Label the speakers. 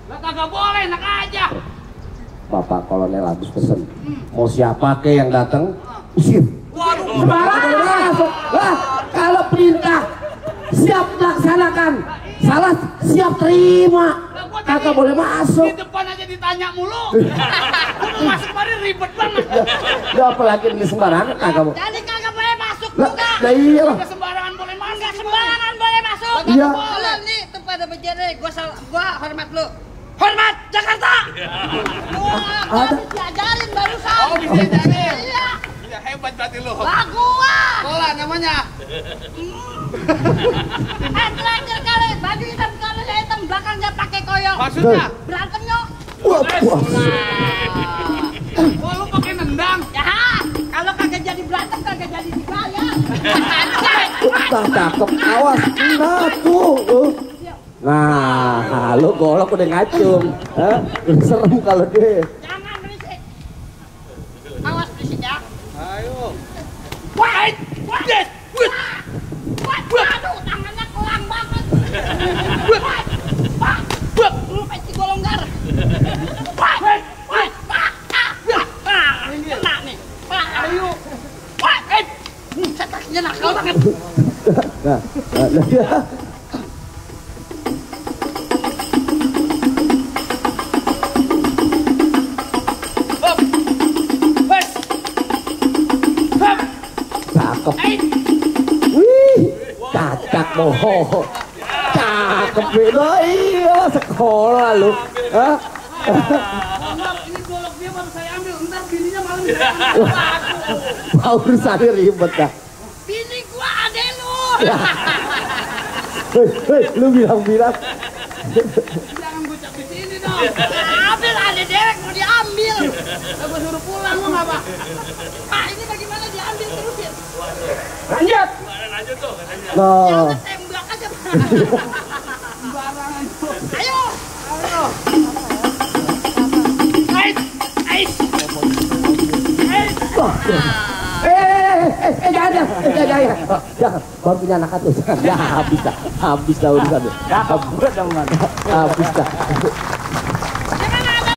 Speaker 1: Lah kagak boleh, enak aja.
Speaker 2: Bapak Kolonel Agus pesen. Mau siapa ke yang datang? Usir.
Speaker 1: Waduh.
Speaker 2: Sembarangan. Wah, kalau perintah siap laksanakan. Salah siap terima. Kagak boleh masuk.
Speaker 1: Di depan aja ditanya mulu. Mau masuk mari ribet banget.
Speaker 2: Ya apalagi ini sembarangan kagak boleh.
Speaker 3: Jadi kagak boleh masuk
Speaker 2: Lah,
Speaker 3: juga.
Speaker 2: lah iya lah.
Speaker 1: Kagak sembarangan boleh masuk.
Speaker 3: Enggak sembarangan boleh masuk.
Speaker 2: Iya.
Speaker 3: Lu nih tuh pada bejere, gua hormat lu. Hormat Jakarta. Gua
Speaker 2: Ada.
Speaker 3: diajarin barusan.
Speaker 1: Oh, bisa diajarin.
Speaker 3: Iya.
Speaker 1: Ya hebat berarti lu.
Speaker 3: Lah gua.
Speaker 1: Sekolah namanya.
Speaker 3: Terakhir kali baju hitam kalau hitam belakangnya pakai koyok.
Speaker 1: Maksudnya?
Speaker 3: Berantem nyok.
Speaker 2: Wah, wah.
Speaker 1: Oh, lu pakai nendang.
Speaker 3: Ya, kalau kagak jadi berantem kagak jadi dibayar.
Speaker 2: Cakep, awas. Nah, tuh. Nah, lu golok udah ngacung. Serem kalau dia.
Speaker 3: Jangan berisik. Awas berisik ya.
Speaker 1: Ayo.
Speaker 3: Wah, wah, wah, aduh, tangannya kelang banget. Wah, wah, wah, lu pasti golonggar. Wah, wah, wah, kena nih. Wah, ayo. Wah, saya kakinya nakal banget.
Speaker 2: Nah, cakep. Wih, cacak boho. Cakep beda, iya sekolah lu. Hah?
Speaker 1: Ini golok dia baru saya ambil. Ntar bininya malam dia.
Speaker 2: Urusannya ribet dah.
Speaker 3: Bini gua ade lu.
Speaker 2: Hei, lu bilang-bilang.
Speaker 1: Jangan gocap di sini dong.
Speaker 3: Ambil ade dewek mau diambil.
Speaker 1: Lah gua suruh pulang lu ngapa?
Speaker 3: Pak, ini bagaimana diambil terusin?
Speaker 1: Lanjut.
Speaker 2: Nah,
Speaker 3: Jangan tembak aja.
Speaker 1: Sembarangan tuh.
Speaker 3: Ayo.
Speaker 1: Ayo.
Speaker 3: Ais, ais.
Speaker 2: jangan, baru punya anak tuh, jangan, ya habis dah urusan, habis dah,